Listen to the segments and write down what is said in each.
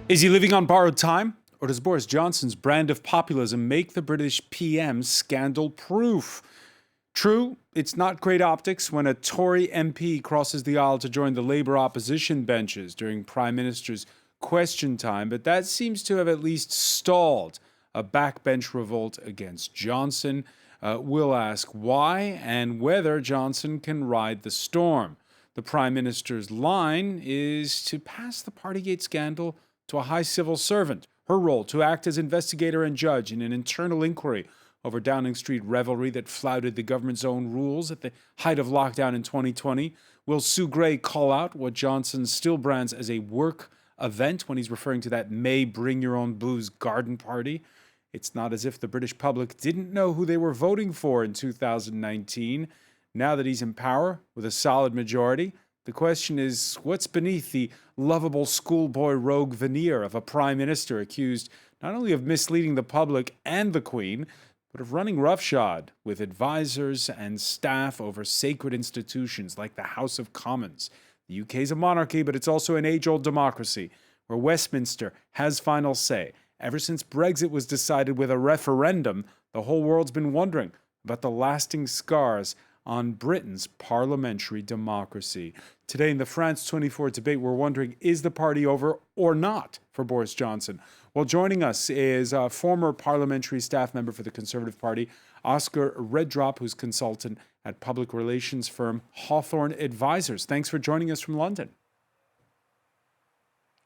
Is he living on borrowed time? Or does Boris Johnson's brand of populism make the British PM scandal-proof? True, it's not great optics when a Tory MP crosses the aisle to join the Labour opposition benches during Prime Minister's question time, but that seems to have at least stalled a backbench revolt against Johnson. We'll ask why and whether Johnson can ride the storm. The Prime Minister's line is to pass the Partygate scandal to a high civil servant. Her role, to act as investigator and judge in an internal inquiry over Downing Street revelry that flouted the government's own rules at the height of lockdown in 2020. Will Sue Gray call out what Johnson still brands as a work event when he's referring to that May Bring Your Own Booze garden party? It's not as if the British public didn't know who they were voting for in 2019. Now that he's in power with a solid majority, the question is, what's beneath the lovable schoolboy rogue veneer of a prime minister accused not only of misleading the public and the Queen, but of running roughshod with advisors and staff over sacred institutions like the House of Commons? The UK is a monarchy, but it's also an age-old democracy where Westminster has final say. Ever since Brexit was decided with a referendum, the whole world's been wondering about the lasting scars on Britain's parliamentary democracy. Today in the France 24 debate, we're wondering, is the party over or not for Boris Johnson? Well, joining us is a former parliamentary staff member for the Conservative Party, Oscar Redrop, who's consultant at public relations firm Hawthorne Advisors. Thanks for joining us from London.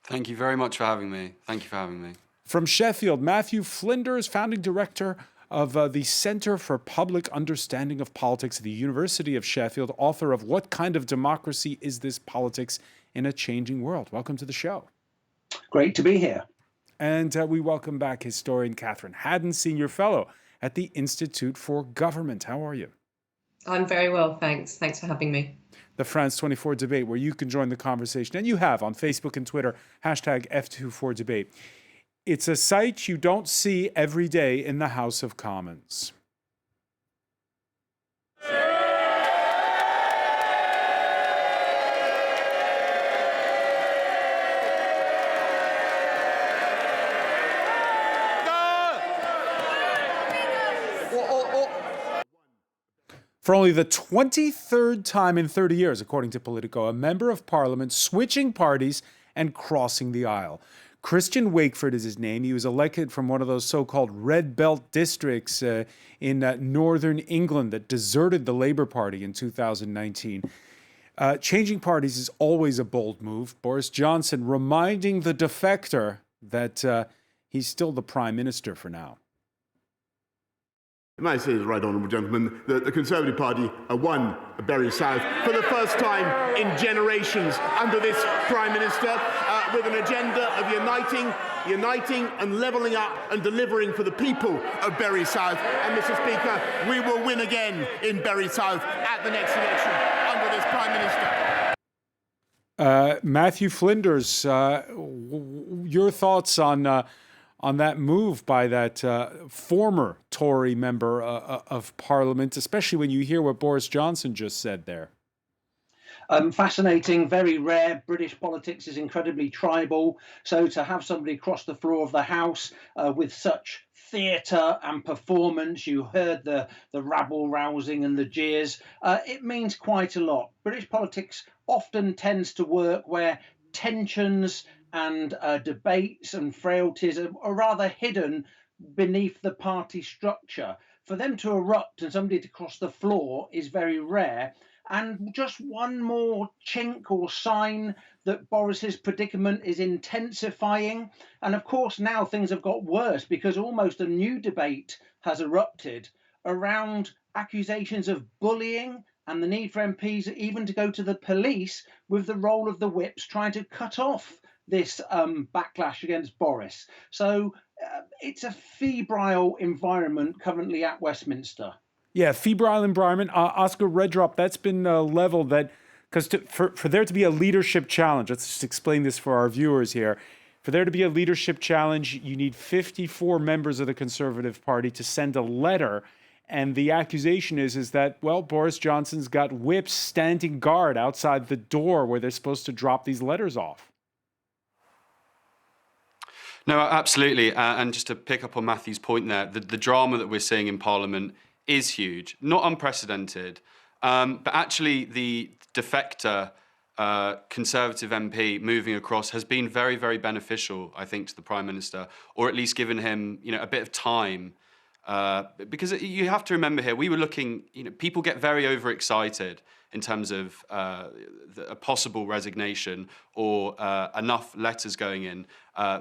Thank you very much for having me. Thank you for having me. From Sheffield, Matthewinders, founding director of the Centre for Public Understanding of Politics at the University of Sheffield, author of What Kind of Democracy Is This Politics in a Changing World? Welcome to the show. Great to be here. And we welcome back historian Catherine Haddon, senior fellow at the Institute for Government. How are you? I'm very well, thanks. Thanks for having me. The France 24 debate, where you can join the conversation, and you have on Facebook and Twitter, hashtag F24debate. It's a sight you don't see every day in the House of Commons. For only the 23rd time in 30 years, according to Politico, a member of Parliament switching parties and crossing the aisle. Christian Wakeford is his name. He was elected from one of those so-called red belt districts in northern England that deserted the Labour Party in 2019. Changing parties is always a bold move. Boris Johnson reminding the defector that he's still the Prime Minister for now. May I say, right honourable gentleman, that the Conservative Party won Bury South for the first time in generations under this Prime Minister, with an agenda of uniting and levelling up and delivering for the people of Bury South. And Mr. Speaker, we will win again in Bury South at the next election under this Prime Minister. Matthew Flinders, your thoughts on that move by that former Tory member of Parliament, especially when you hear what Boris Johnson just said there? Fascinating, very rare. British politics is incredibly tribal. So to have somebody cross the floor of the House with such theatre and performance, you heard the rabble-rousing and the jeers, it means quite a lot. British politics often tends to work where tensions and debates and frailties are rather hidden beneath the party structure. For them to erupt and somebody to cross the floor is very rare. And just one more chink or sign that Boris's predicament is intensifying. And of course, now things have got worse because almost a new debate has erupted around accusations of bullying and the need for MPs even to go to the police with the role of the whips trying to cut off this backlash against Boris. So it's a febrile environment currently at Westminster. Yeah, febrile environment. Oscar Redrop, that's been leveled that, because for there to be a leadership challenge, let's just explain this for our viewers here. For there to be a leadership challenge, you need 54 members of the Conservative Party to send a letter. And the accusation is that, well, Boris Johnson's got whips standing guard outside the door where they're supposed to drop these letters off. No, absolutely. And just to pick up on Matthew's point there, the drama that we're seeing in Parliament is huge, not unprecedented. But actually, the defector Conservative MP moving across has been very, very beneficial, I think, to the Prime Minister, or at least given him, a bit of time. Because you have to remember here, we were looking, people get very overexcited in terms of a possible resignation or enough letters going in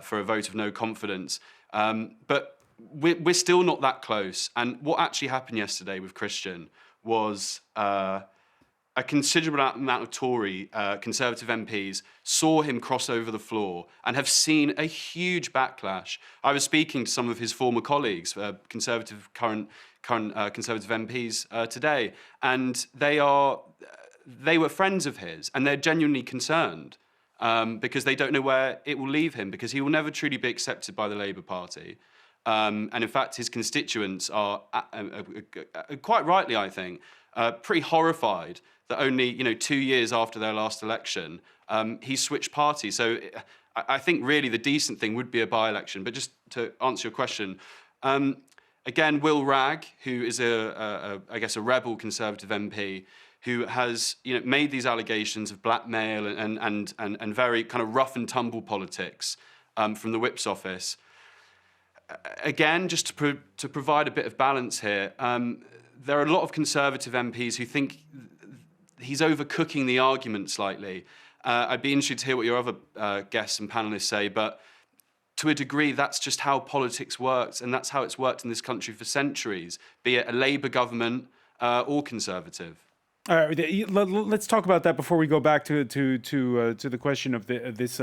for a vote of no confidence. But we're still not that close. And what actually happened yesterday with Christian was a considerable amount of Tory Conservative MPs saw him cross over the floor and have seen a huge backlash. I was speaking to some of his former colleagues, current Conservative MPs today, and they were friends of his, and they're genuinely concerned because they don't know where it will leave him, because he will never truly be accepted by the Labour Party. And in fact, his constituents are, quite rightly, I think, pretty horrified that only 2 years after their last election, he switched parties. So I think really the decent thing would be a by-election. But just to answer your question, again, Will Wragg, who is I guess a rebel Conservative MP, who has made these allegations of blackmail and very kind of rough and tumble politics from the Whip's office. Again, just to provide a bit of balance here, there are a lot of Conservative MPs who think he's overcooking the argument slightly. I'd be interested to hear what your other guests and panellists say, but to a degree, that's just how politics works, and that's how it's worked in this country for centuries, be it a Labour government or Conservative. All right, let's talk about that before we go back to the question of this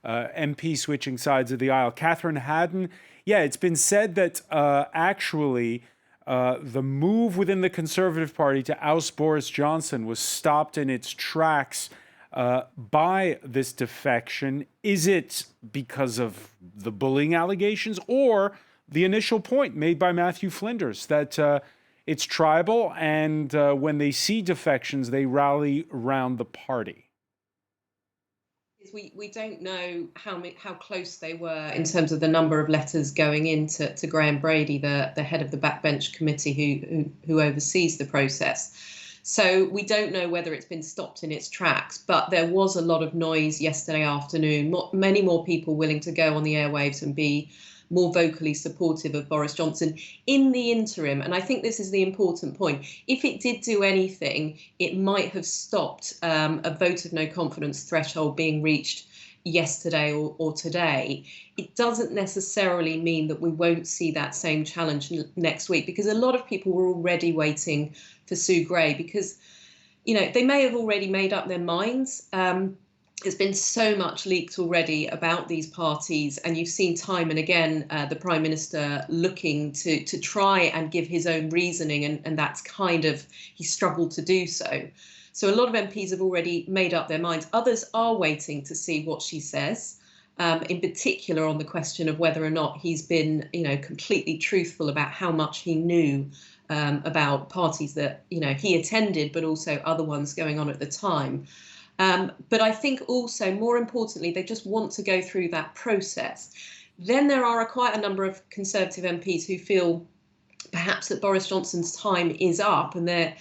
MP switching sides of the aisle. Catherine Haddon, yeah, it's been said that actually the move within the Conservative Party to oust Boris Johnson was stopped in its tracks by this defection. Is it because of the bullying allegations or the initial point made by Matthewinders that it's tribal and when they see defections, they rally around the party? We don't know how close they were in terms of the number of letters going into Graham Brady, the head of the backbench committee who oversees the process. So we don't know whether it's been stopped in its tracks, but there was a lot of noise yesterday afternoon. Many more people willing to go on the airwaves and be more vocally supportive of Boris Johnson in the interim. And I think this is the important point. If it did do anything, it might have stopped a vote of no confidence threshold being reached yesterday or today. It doesn't necessarily mean that we won't see that same challenge next week, because a lot of people were already waiting for Sue Gray, because, they may have already made up their minds. There's been so much leaked already about these parties, and you've seen time and again the Prime Minister looking to try and give his own reasoning, and that's he struggled to do so. So a lot of MPs have already made up their minds. Others are waiting to see what she says, in particular on the question of whether or not he's been, completely truthful about how much he knew about parties that, he attended, but also other ones going on at the time. But I think also, more importantly, they just want to go through that process. Then there are quite a number of Conservative MPs who feel perhaps that Boris Johnson's time is up, and they're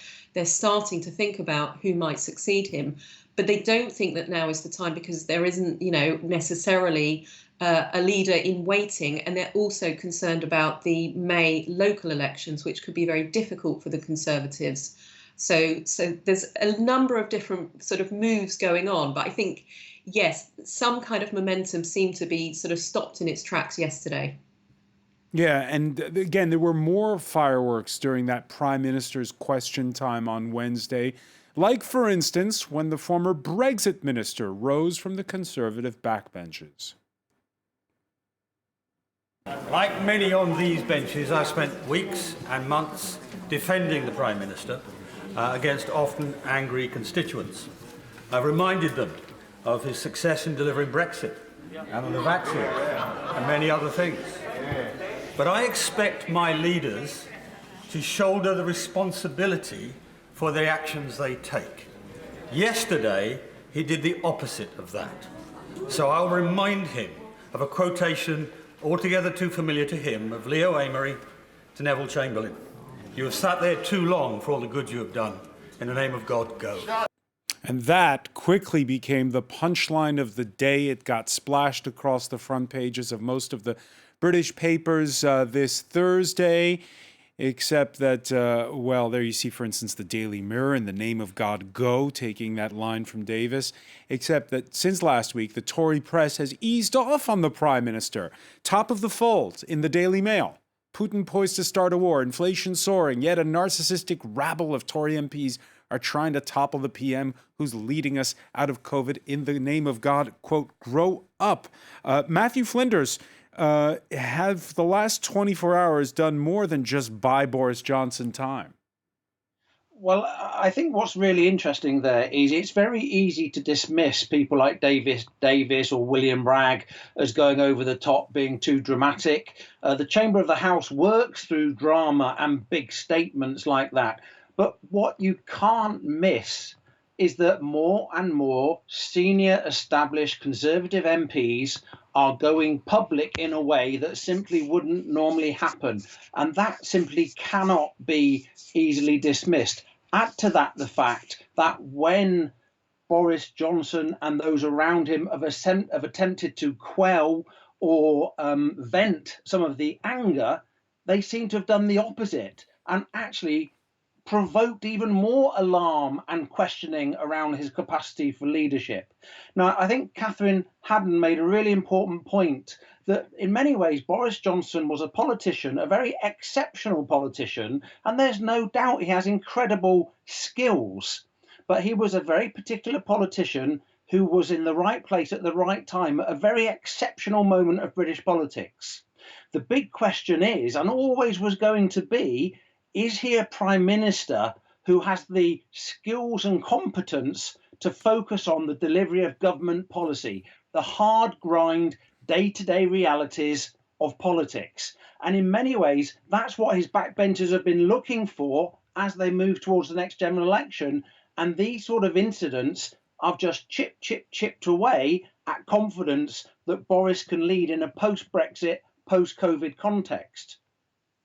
starting to think about who might succeed him. But they don't think that now is the time, because there isn't, necessarily a leader in waiting. And they're also concerned about the May local elections, which could be very difficult for the Conservatives. So there's a number of different sort of moves going on. But I think, yes, some kind of momentum seemed to be sort of stopped in its tracks yesterday. Yeah, and again, there were more fireworks during that Prime Minister's question time on Wednesday, like, for instance, when the former Brexit minister rose from the Conservative backbenches. Like many on these benches, I spent weeks and months defending the Prime Minister against often angry constituents. I've reminded them of his success in delivering Brexit and on the vaccine and many other things. But I expect my leaders to shoulder the responsibility for the actions they take. Yesterday, he did the opposite of that. So I'll remind him of a quotation altogether too familiar to him of Leo Amery to Neville Chamberlain. You have sat there too long for all the good you have done. In the name of God, go. And that quickly became the punchline of the day. It got splashed across the front pages of most of the British papers this Thursday, except that, well, there you see, for instance, the Daily Mirror, in the name of God, go, taking that line from Davis, except that since last week, the Tory press has eased off on the Prime Minister. Top of the fold in the Daily Mail. Putin poised to start a war, inflation soaring, yet a narcissistic rabble of Tory MPs are trying to topple the PM who's leading us out of COVID in the name of God, quote, grow up. Matthewinders, have the last 24 hours done more than just buy Boris Johnson time? Well, I think what's really interesting there is it's very easy to dismiss people like Davis or William Bragg as going over the top, being too dramatic. The Chamber of the House works through drama and big statements like that. But what you can't miss is that more and more senior established Conservative MPs are going public in a way that simply wouldn't normally happen. And that simply cannot be easily dismissed. Add to that the fact that when Boris Johnson and those around him have attempted to quell or vent some of the anger, they seem to have done the opposite and actually provoked even more alarm and questioning around his capacity for leadership. Now, I think Catherine Haddon made a really important point that in many ways Boris Johnson was a politician, a very exceptional politician, and there's no doubt he has incredible skills. But he was a very particular politician who was in the right place at the right time at a very exceptional moment of British politics. The big question is, and always was going to be, is he a prime minister who has the skills and competence to focus on the delivery of government policy, the hard grind, day-to-day realities of politics? And in many ways, that's what his backbenchers have been looking for as they move towards the next general election. And these sort of incidents have just chipped away at confidence that Boris can lead in a post-Brexit, post-COVID context.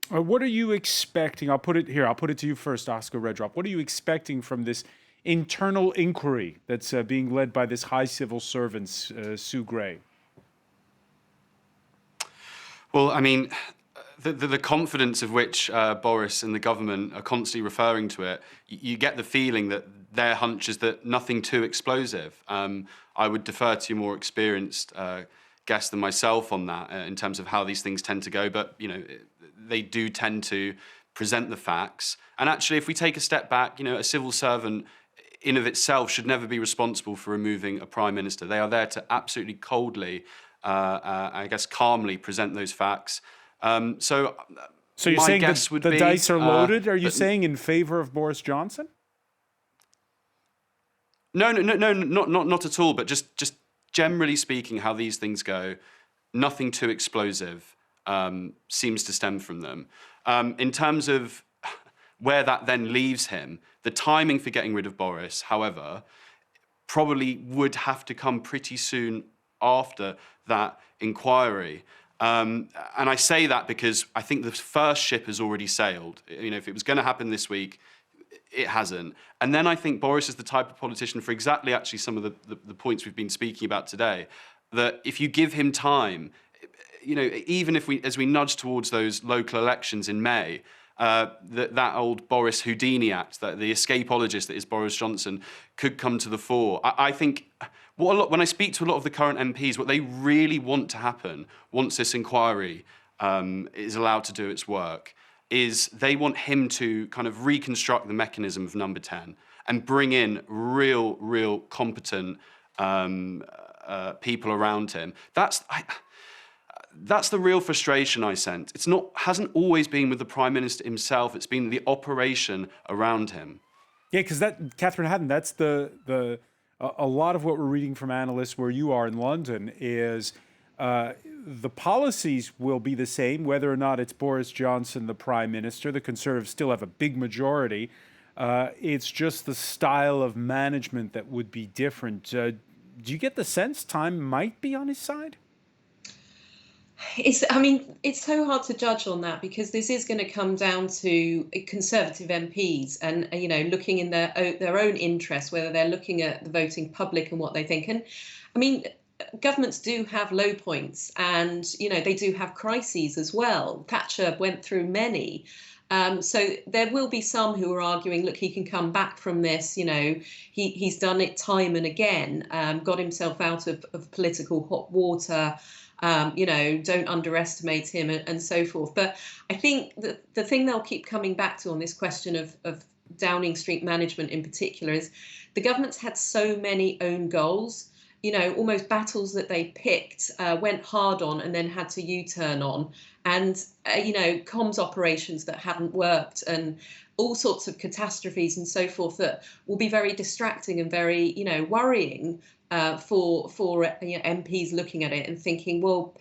What are you expecting? I'll put it to you first, Oscar Redrop. What are you expecting from this internal inquiry that's being led by this high civil servant, Sue Gray? Well, I mean, the confidence of which Boris and the government are constantly referring to it, you get the feeling that their hunch is that nothing too explosive. I would defer to your more experienced guest than myself on that in terms of how these things tend to go. But, you know, they do tend to present the facts. And actually, if we take a step back, you know, a civil servant in of itself should never be responsible for removing a prime minister. They are there to absolutely coldly, I guess, calmly present those facts. So you're saying the dice are loaded? Are you saying in favor of Boris Johnson? No, not at all. But just generally speaking, how these things go, nothing too explosive seems to stem from them. In terms of where that then leaves him, the timing for getting rid of Boris, however, probably would have to come pretty soon after that inquiry. And I say that because I think the first ship has already sailed. You know, if it was going to happen this week, it hasn't. And then I think Boris is the type of politician, for exactly actually some of the points we've been speaking about today, that if you give him time, you know, even if as we nudge towards those local elections in May, that old Boris Houdini act, that the escapologist that is Boris Johnson, could come to the fore. I think when I speak to a lot of the current MPs, what they really want to happen once this inquiry is allowed to do its work is they want him to kind of reconstruct the mechanism of Number 10 and bring in real competent people around him. That's the real frustration I sense. Hasn't always been with the Prime Minister himself. It's been the operation around him. Yeah, because Catherine Haddon, that's a lot of what we're reading from analysts where you are in London is the policies will be the same, whether or not it's Boris Johnson, the Prime Minister. The Conservatives still have a big majority. It's just the style of management that would be different. Do you get the sense time might be on his side? It's so hard to judge on that because this is going to come down to Conservative MPs and, looking in their own interest, whether they're looking at the voting public and what they think. And I mean, governments do have low points and, they do have crises as well. Thatcher went through many. So there will be some who are arguing, look, he can come back from this. He's done it time and again, got himself out of political hot water. Don't underestimate him and so forth. But I think that the thing they'll keep coming back to on this question of Downing Street management in particular is the government's had so many own goals, almost battles that they picked, went hard on and then had to U-turn on. And, comms operations that haven't worked and all sorts of catastrophes and so forth that will be very distracting and very, worrying for MPs looking at it and thinking, well,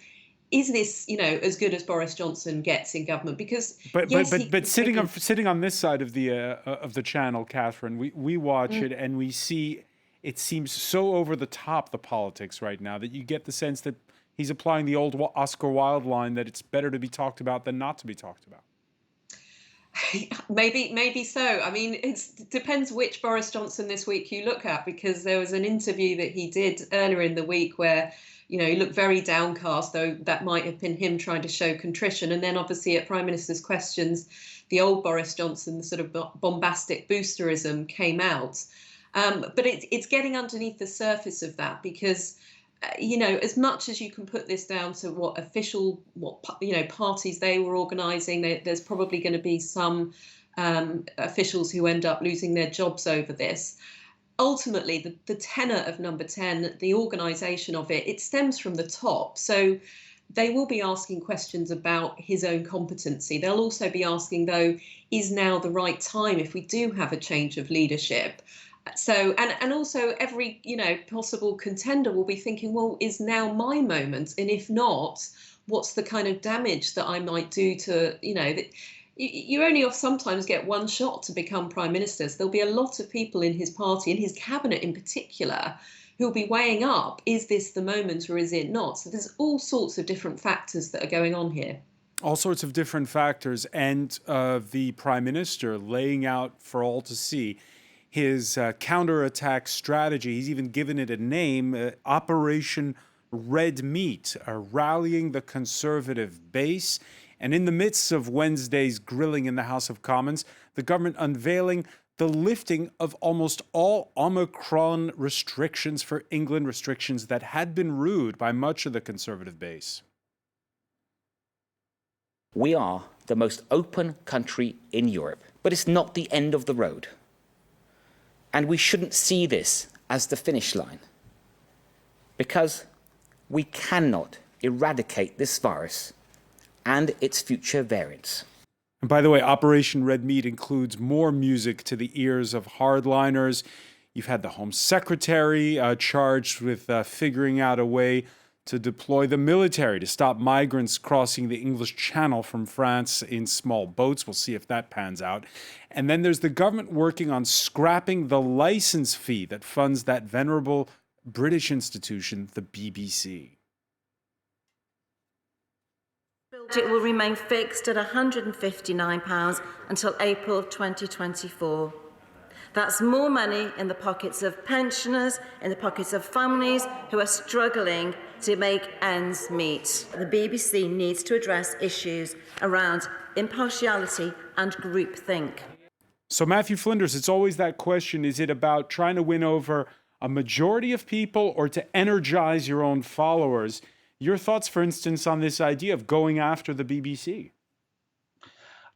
is this as good as Boris Johnson gets in government? Because but sitting on this side of the channel, Catherine, we watch it and we see it seems so over the top, the politics right now, that you get the sense that he's applying the old Oscar Wilde line that it's better to be talked about than not to be talked about. Maybe so. I mean, it depends which Boris Johnson this week you look at, because there was an interview that he did earlier in the week where, he looked very downcast, though that might have been him trying to show contrition. And then obviously at Prime Minister's questions, the old Boris Johnson, the sort of bombastic boosterism came out. But it's getting underneath the surface of that because, as much as you can put this down to what parties they were organising, there's probably going to be some officials who end up losing their jobs over this. Ultimately, the tenor of Number 10, the organisation of it stems from the top. So they will be asking questions about his own competency. They'll also be asking, though, is now the right time if we do have a change of leadership? So, and also every, possible contender will be thinking, well, is now my moment? And if not, what's the kind of damage that I might do to, that you only sometimes get one shot to become Prime Minister. So there'll be a lot of people in his party, in his cabinet in particular, who'll be weighing up, is this the moment or is it not? So there's all sorts of different factors that are going on here. All sorts of different factors. And the Prime Minister laying out for all to see his counterattack strategy. He's even given it a name, Operation Red Meat, rallying the Conservative base. And in the midst of Wednesday's grilling in the House of Commons, the government unveiling the lifting of almost all Omicron restrictions for England, restrictions that had been rued by much of the Conservative base. We are the most open country in Europe, but it's not the end of the road. And we shouldn't see this as the finish line, because we cannot eradicate this virus and its future variants. And by the way, Operation Red Meat includes more music to the ears of hardliners. You've had the Home Secretary charged with figuring out a way to deploy the military to stop migrants crossing the English Channel from France in small boats. We'll see if that pans out. And then there's the government working on scrapping the license fee that funds that venerable British institution, the BBC. It will remain fixed at £159 until April 2024. That's more money in the pockets of pensioners, in the pockets of families who are struggling to make ends meet. The BBC needs to address issues around impartiality and groupthink. So Matthew Flinders, it's always that question, is it about trying to win over a majority of people or to energize your own followers? Your thoughts, for instance, on this idea of going after the BBC?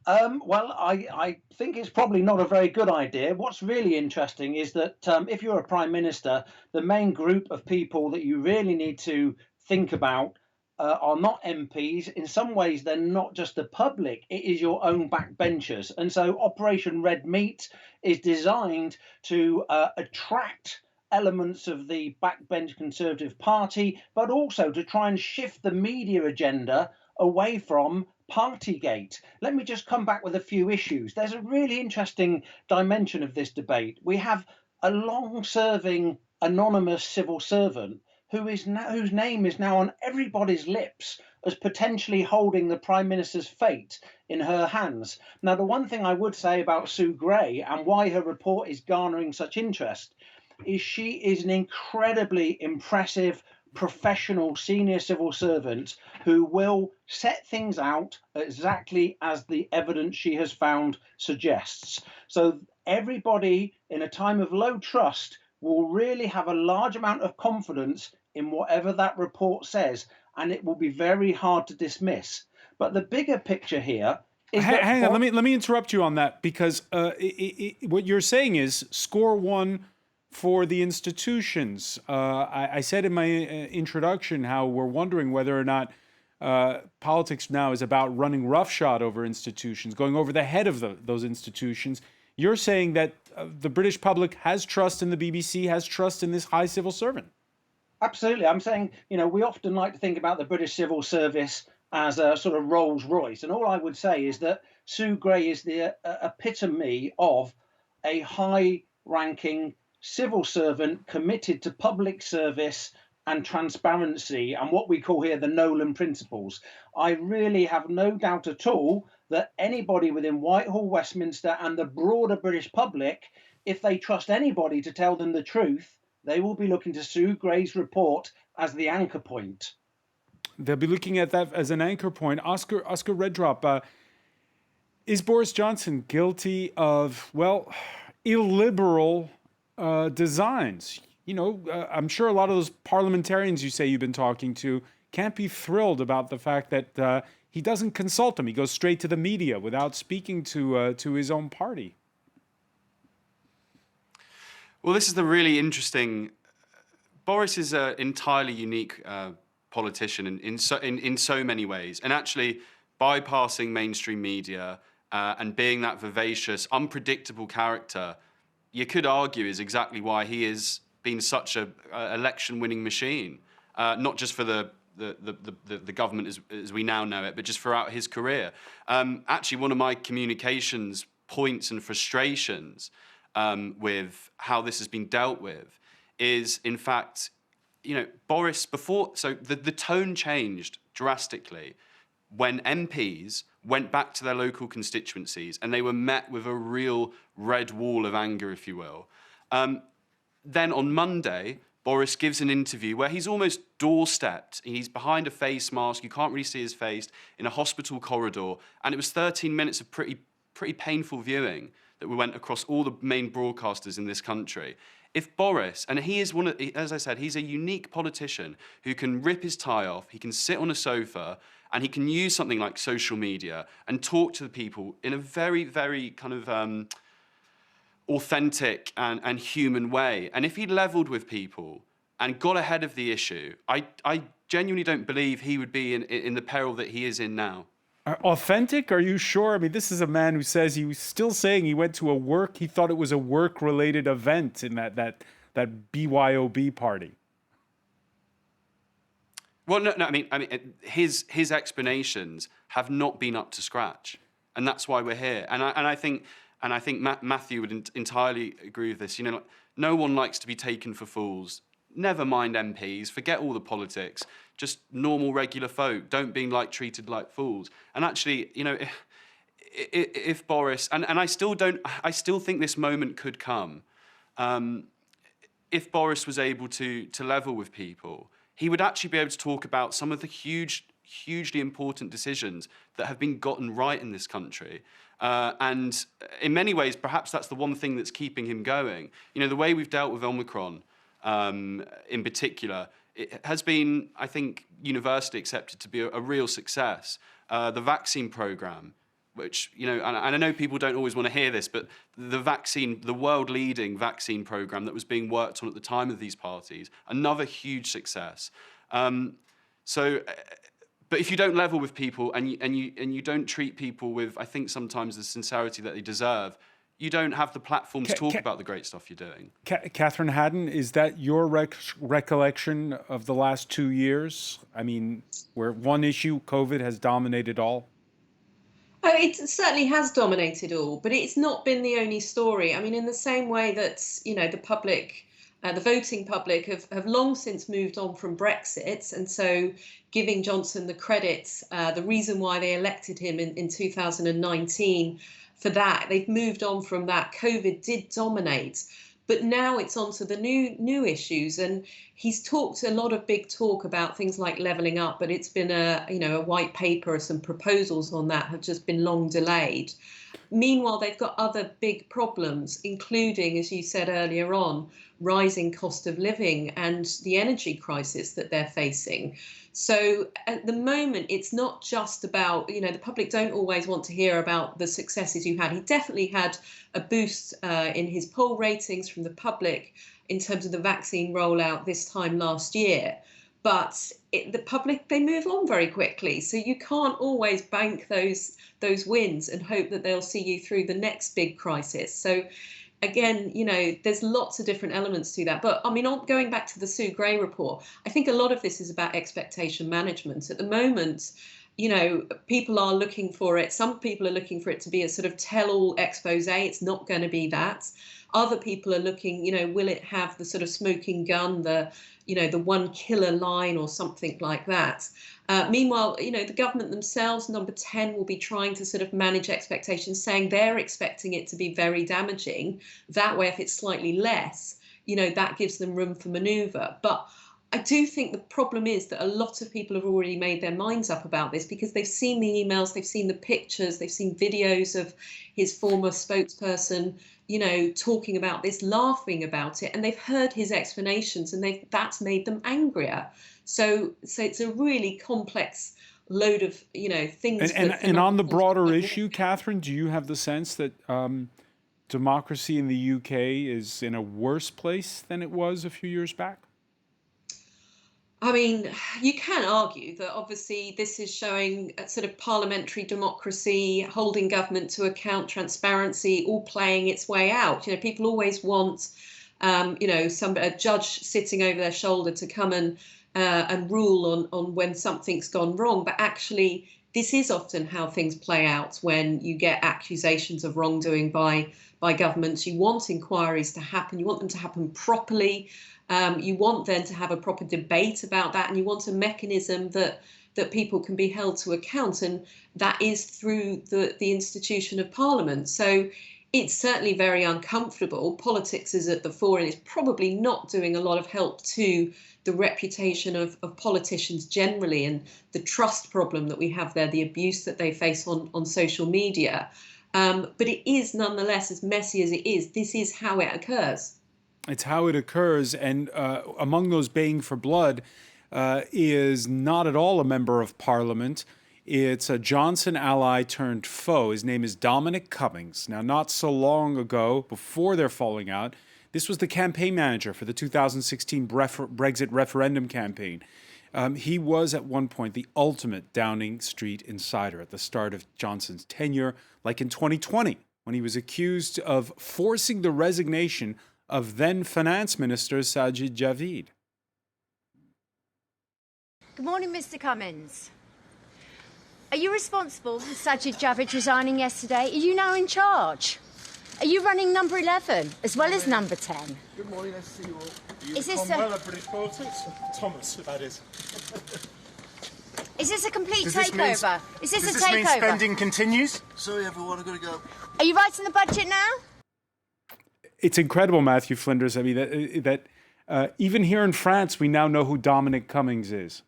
Well, I think it's probably not a very good idea. What's really interesting is that if you're a Prime Minister, the main group of people that you really need to think about are not MPs. In some ways, they're not just the public. It is your own backbenchers. And so Operation Red Meat is designed to attract elements of the backbench Conservative Party, but also to try and shift the media agenda away from Partygate. Let me just come back with a few issues. There's a really interesting dimension of this debate. We have a long-serving anonymous civil servant whose name is now on everybody's lips as potentially holding the Prime Minister's fate in her hands. Now, the one thing I would say about Sue Gray and why her report is garnering such interest is she is an incredibly impressive, professional senior civil servant who will set things out exactly as the evidence she has found suggests. So everybody in a time of low trust will really have a large amount of confidence in whatever that report says, and it will be very hard to dismiss. But the bigger picture here is hang on, let me interrupt you on that, because what you're saying is score one for the institutions. I said in my introduction how we're wondering whether or not politics now is about running roughshod over institutions, going over the head of those institutions. You're saying that the British public has trust in the BBC, has trust in this high civil servant. Absolutely. I'm saying, we often like to think about the British civil service as a sort of Rolls Royce. And all I would say is that Sue Gray is the epitome of a high-ranking civil servant committed to public service and transparency and what we call here the Nolan principles. I really have no doubt at all that anybody within Whitehall, Westminster and the broader British public, if they trust anybody to tell them the truth, they will be looking to Sue Gray's report as the anchor point. They'll be looking at that as an anchor point. Oscar Reddrop, is Boris Johnson guilty of, illiberal designs? I'm sure a lot of those parliamentarians you say you've been talking to can't be thrilled about the fact that he doesn't consult them. He goes straight to the media without speaking to his own party. Well, this is the really interesting. Boris is an entirely unique politician in so many ways, and actually bypassing mainstream media and being that vivacious, unpredictable character, you could argue is exactly why he has been such a election-winning machine, not just for the government as we now know it, but just throughout his career. Actually, one of my communications points and frustrations with how this has been dealt with is, in fact, Boris before. So the tone changed drastically when MPs went back to their local constituencies and they were met with a real red wall of anger, if you will. Then on Monday, Boris gives an interview where he's almost doorstepped. He's behind a face mask. You can't really see his face in a hospital corridor. And it was 13 minutes of pretty painful viewing that we went across all the main broadcasters in this country. If Boris, and he is as I said, he's a unique politician who can rip his tie off, he can sit on a sofa, and he can use something like social media and talk to the people in a very, very kind of authentic and human way. And if he leveled with people and got ahead of the issue, I genuinely don't believe he would be in the peril that he is in now. Authentic? Are you sure? I mean, this is a man who says he was still saying he went to he thought it was a work-related event in that BYOB party. Well, no. I mean, his explanations have not been up to scratch, and that's why we're here. And I think Matthew would entirely agree with this. No one likes to be taken for fools. Never mind MPs. Forget all the politics. Just normal, regular folk. Don't be treated like fools. And actually, if Boris and I still think this moment could come. If Boris was able to level with people, he would actually be able to talk about some of the hugely important decisions that have been gotten right in this country. And in many ways, perhaps that's the one thing that's keeping him going. The way we've dealt with Omicron, in particular, it has been, I think, universally accepted to be a real success. The vaccine program, which, and I know people don't always want to hear this, but the world-leading vaccine program that was being worked on at the time of these parties, another huge success. But if you don't level with people and you don't treat people with, I think, sometimes the sincerity that they deserve, you don't have the platform to talk about the great stuff you're doing. Catherine Haddon, is that your recollection of the last 2 years? I mean, where one issue, COVID, has dominated all? Oh, it certainly has dominated all, but it's not been the only story. I mean, in the same way that, the public The voting public have long since moved on from Brexit, and so giving Johnson the credit, the reason why they elected him in 2019 for that, they've moved on from that. COVID did dominate, but now it's on to the new issues, and he's talked a lot of big talk about things like levelling up, but it's been a white paper, some proposals on that have just been long delayed. Meanwhile, they've got other big problems, including, as you said earlier on, rising cost of living and the energy crisis that they're facing. So at the moment, it's not just about, the public don't always want to hear about the successes you had. He definitely had a boost in his poll ratings from the public in terms of the vaccine rollout this time last year. But the public, they move on very quickly. So you can't always bank those wins and hope that they'll see you through the next big crisis. So again, there's lots of different elements to that. But I mean, going back to the Sue Gray report, I think a lot of this is about expectation management. At the moment, people are looking for it. Some people are looking for it to be a sort of tell-all expose. It's not going to be that. Other people are looking, will it have the sort of smoking gun, the one killer line or something like that. Meanwhile, the government themselves, Number 10, will be trying to sort of manage expectations, saying they're expecting it to be very damaging. That way, if it's slightly less, that gives them room for manoeuvre. But I do think the problem is that a lot of people have already made their minds up about this because they've seen the emails, they've seen the pictures, they've seen videos of his former spokesperson, talking about this, laughing about it, and they've heard his explanations, and that's made them angrier. So it's a really complex load of things. And on the broader issue, Catherine, do you have the sense that democracy in the UK is in a worse place than it was a few years back? I mean, you can argue that obviously this is showing a sort of parliamentary democracy, holding government to account, transparency, all playing its way out. People always want, a judge sitting over their shoulder to come and rule on when something's gone wrong. But actually, this is often how things play out when you get accusations of wrongdoing by governments. You want inquiries to happen. You want them to happen properly. You want then to have a proper debate about that, and you want a mechanism that people can be held to account, and that is through the institution of Parliament. So it's certainly very uncomfortable. Politics is at the fore, and it's probably not doing a lot of help to the reputation of politicians generally, and the trust problem that we have there, the abuse that they face on social media. But it is nonetheless, as messy as it is, this is how it occurs. It's how it occurs, and among those baying for blood is not at all a member of Parliament. It's a Johnson ally turned foe. His name is Dominic Cummings. Now, not so long ago, before their falling out, this was the campaign manager for the 2016 Brexit referendum campaign. He was at one point the ultimate Downing Street insider at the start of Johnson's tenure, like in 2020, when he was accused of forcing the resignation of then Finance Minister Sajid Javid. Good morning, Mr. Cummings. Are you responsible for Sajid Javid resigning yesterday? Are you now in charge? Are you running number 11 as well as number 10? Good morning, nice to see you all. Is this British politics? Thomas, that is. Is this a complete takeover? Is this a takeover? Does this mean spending continues? Sorry, everyone, I've got to go. Are you writing the budget now? It's incredible, Matthewinders. I mean, that even here in France, we now know who Dominic Cummings is.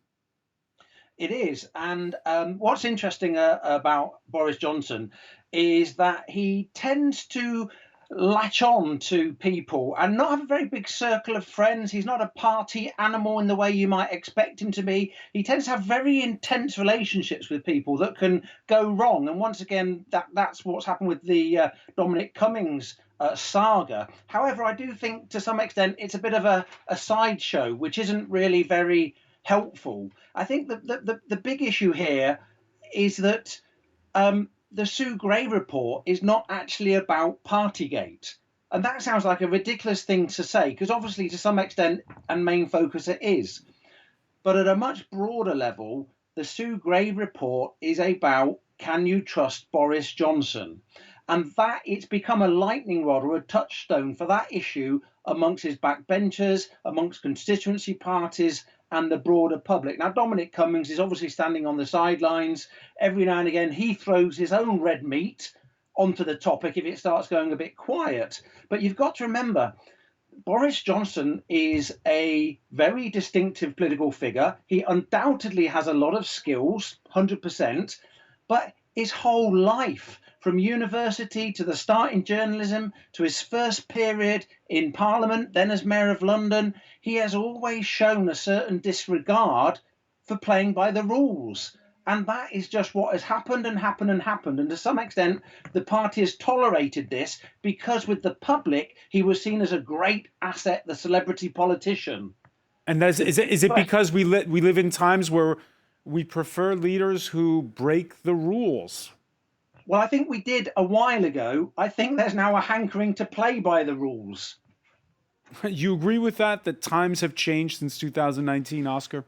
It is. And what's interesting about Boris Johnson is that he tends to latch on to people and not have a very big circle of friends. He's not a party animal in the way you might expect him to be. He tends to have very intense relationships with people that can go wrong. And once again, that's what's happened with the Dominic Cummings saga. However, I do think to some extent it's a bit of a sideshow, which isn't really very helpful. I think that the big issue here is that the Sue Gray report is not actually about Partygate. And that sounds like a ridiculous thing to say, because obviously to some extent and main focus it is. But at a much broader level, the Sue Gray report is about, can you trust Boris Johnson? And that it's become a lightning rod or a touchstone for that issue amongst his backbenchers, amongst constituency parties and the broader public. Now, Dominic Cummings is obviously standing on the sidelines. Every now and again, he throws his own red meat onto the topic if it starts going a bit quiet. But you've got to remember, Boris Johnson is a very distinctive political figure. He undoubtedly has a lot of skills, 100%, but his whole life, from university to the start in journalism to his first period in Parliament, then as Mayor of London, he has always shown a certain disregard for playing by the rules. And that is just what has happened and happened and happened. And to some extent, the party has tolerated this because with the public, he was seen as a great asset, the celebrity politician. And is it because we live in times where we prefer leaders who break the rules? Well, I think we did a while ago. I think there's now a hankering to play by the rules. You agree with that times have changed since 2019, Oscar?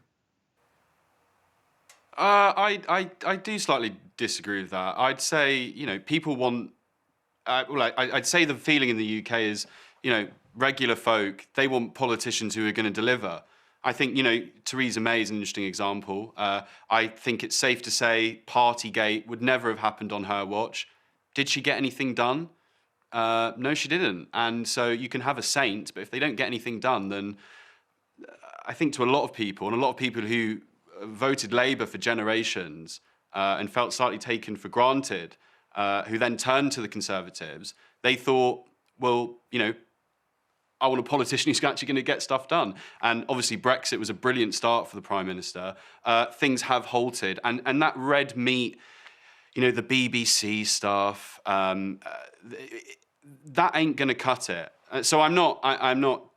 I do slightly disagree with that. I'd say, people want... I'd say the feeling in the UK is, regular folk, they want politicians who are going to deliver. I think, Theresa May is an interesting example. I think it's safe to say Partygate would never have happened on her watch. Did she get anything done? No, she didn't. And so you can have a saint, but if they don't get anything done, then I think to a lot of people, and a lot of people who voted Labour for generations and felt slightly taken for granted, who then turned to the Conservatives, they thought, well, I want a politician who's actually going to get stuff done. And obviously Brexit was a brilliant start for the Prime Minister. Things have halted. And that red meat, the BBC stuff, that ain't going to cut it. So I'm not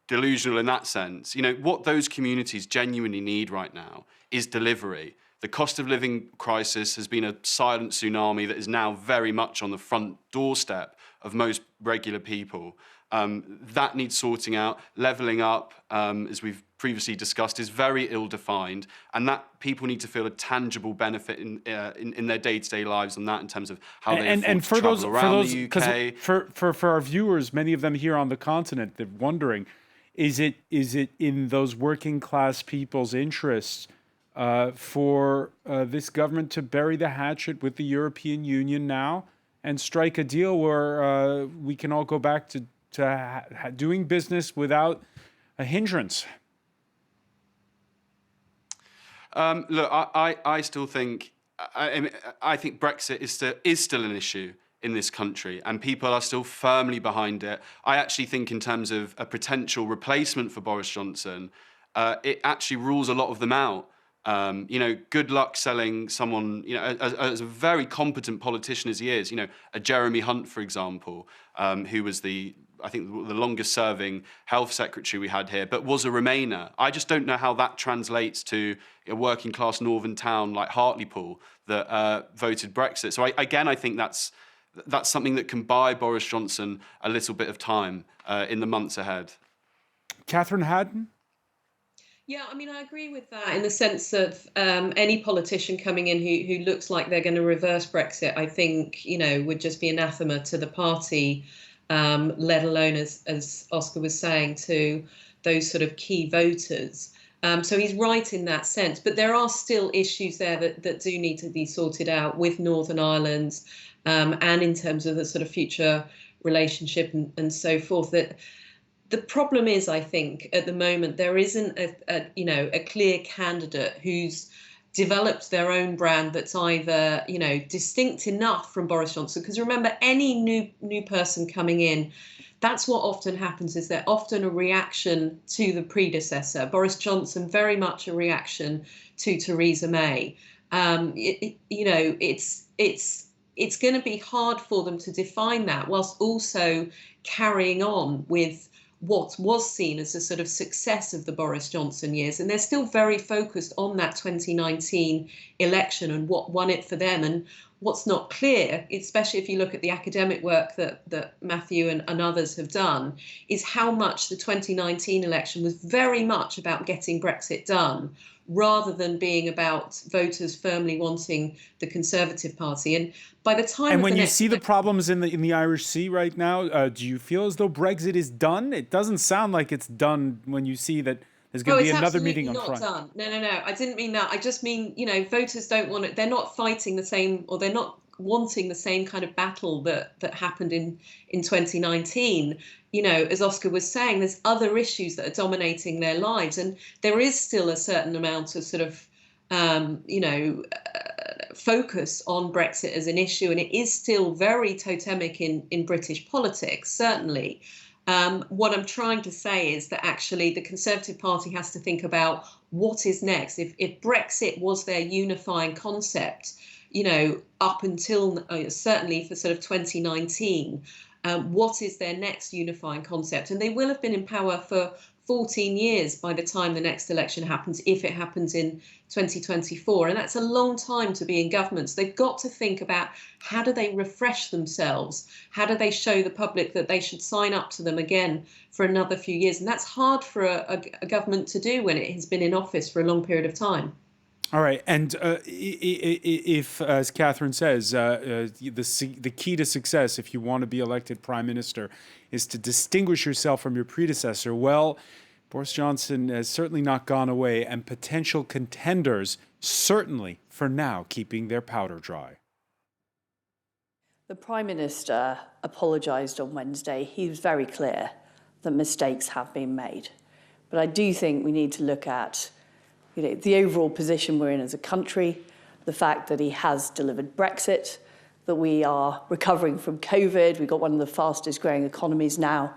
delusional in that sense. What those communities genuinely need right now is delivery. The cost of living crisis has been a silent tsunami that is now very much on the front doorstep of most regular people. That needs sorting out. Levelling up, as we've previously discussed, is very ill-defined, and that people need to feel a tangible benefit in their day-to-day lives on that, in terms of how they afford to travel around the UK. For our viewers, many of them here on the continent, they're wondering, is it in those working class people's interests for this government to bury the hatchet with the European Union now and strike a deal where we can all go back to doing business without a hindrance? Look, I still think I think Brexit is still an issue in this country, and people are still firmly behind it. I actually think, in terms of a potential replacement for Boris Johnson, it actually rules a lot of them out. Good luck selling someone, as a very competent politician as he is, a Jeremy Hunt, for example, who was I think the longest serving health secretary we had here, but was a Remainer. I just don't know how that translates to a working class northern town like Hartlepool that voted Brexit. So I think that's something that can buy Boris Johnson a little bit of time in the months ahead. Catherine Haddon? Yeah, I agree with that in the sense of any politician coming in who looks like they're going to reverse Brexit, I think, would just be anathema to the party, let alone, as Oscar was saying, to those sort of key voters. So he's right in that sense. But there are still issues there that do need to be sorted out with Northern Ireland and in terms of the sort of future relationship and so forth. That the problem is, I think, at the moment, there isn't a clear candidate who's developed their own brand that's either, distinct enough from Boris Johnson. Because remember, any new person coming in, that's what often happens, is they're often a reaction to the predecessor. Boris Johnson, very much a reaction to Theresa May. It's going to be hard for them to define that, whilst also carrying on with what was seen as a sort of success of the Boris Johnson years. And they're still very focused on that 2019 election and what won it for them. And what's not clear, especially if you look at the academic work that Matthew and others have done, is how much the 2019 election was very much about getting Brexit done, rather than being about voters firmly wanting the Conservative Party. And by the time and when you see the problems in the Irish Sea right now, do you feel as though Brexit is done? It doesn't sound like it's done when you see that there's going to be another meeting on Friday. Done. No. I didn't mean that. I just mean, voters don't want it. They're not fighting the same, or they're not wanting the same kind of battle that happened in 2019. As Oscar was saying, there's other issues that are dominating their lives, and there is still a certain amount of sort of focus on Brexit as an issue, and it is still very totemic in British politics, certainly. What I'm trying to say is that actually the Conservative Party has to think about what is next. If Brexit was their unifying concept, up until certainly for sort of 2019, what is their next unifying concept? And they will have been in power for 14 years by the time the next election happens, if it happens in 2024. And that's a long time to be in government. So they've got to think about, how do they refresh themselves? How do they show the public that they should sign up to them again for another few years? And that's hard for a government to do when it has been in office for a long period of time. All right. And if, as Catherine says, the key to success, if you want to be elected prime minister, is to distinguish yourself from your predecessor, well, Boris Johnson has certainly not gone away, and potential contenders certainly, for now, keeping their powder dry. The Prime Minister apologised on Wednesday. He was very clear that mistakes have been made. But I do think we need to look at the overall position we're in as a country, the fact that he has delivered Brexit, that we are recovering from COVID. We've got one of the fastest growing economies now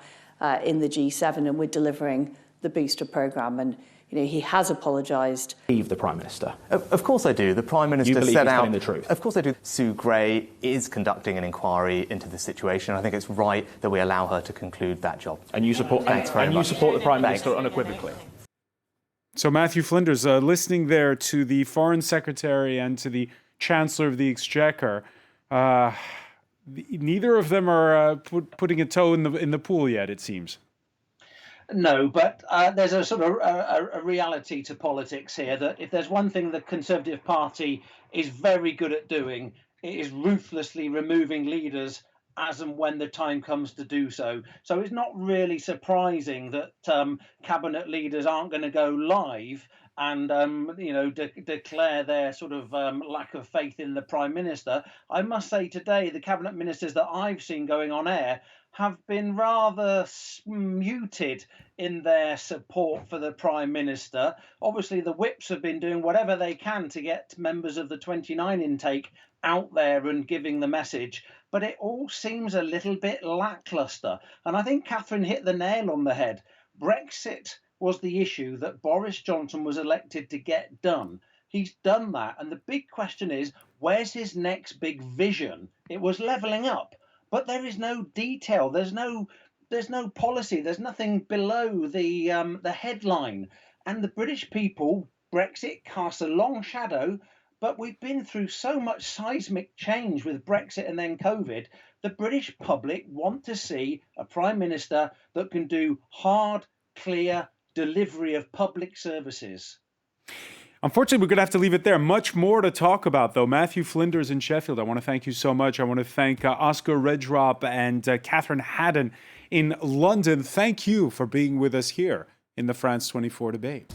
in the G7, and we're delivering the booster programme. And he has apologised. The Prime Minister. Of course I do. The Prime Minister set out the truth. Of course I do. Sue Gray is conducting an inquiry into the situation. I think it's right that we allow her to conclude that job. And you support you support the Prime Minister unequivocally. So Matthew Flinders, listening there to the Foreign Secretary and to the Chancellor of the Exchequer, neither of them are putting a toe in the pool yet, it seems. No, but there's a sort of a reality to politics here, that if there's one thing the Conservative Party is very good at doing, it is ruthlessly removing leaders as and when the time comes to do so. So it's not really surprising that cabinet leaders aren't going to go live and declare their sort of lack of faith in the Prime Minister. I must say today, the cabinet ministers that I've seen going on air have been rather muted in their support for the Prime Minister. Obviously, the whips have been doing whatever they can to get members of the 29 intake out there and giving the message, but it all seems a little bit lackluster. And I think Catherine hit the nail on the head. Brexit was the issue that Boris Johnson was elected to get done. He's done that. And the big question is, where's his next big vision? It was levelling up, but there is no detail. There's no policy. There's nothing below the headline. And the British people, Brexit casts a long shadow, but we've been through so much seismic change with Brexit and then COVID. The British public want to see a Prime Minister that can do hard, clear delivery of public services. Unfortunately, we're going to have to leave it there. Much more to talk about, though. Matthew Flinders in Sheffield, I want to thank you so much. I want to thank Oscar Redrop and Catherine Haddon in London. Thank you for being with us here in the France 24 debate.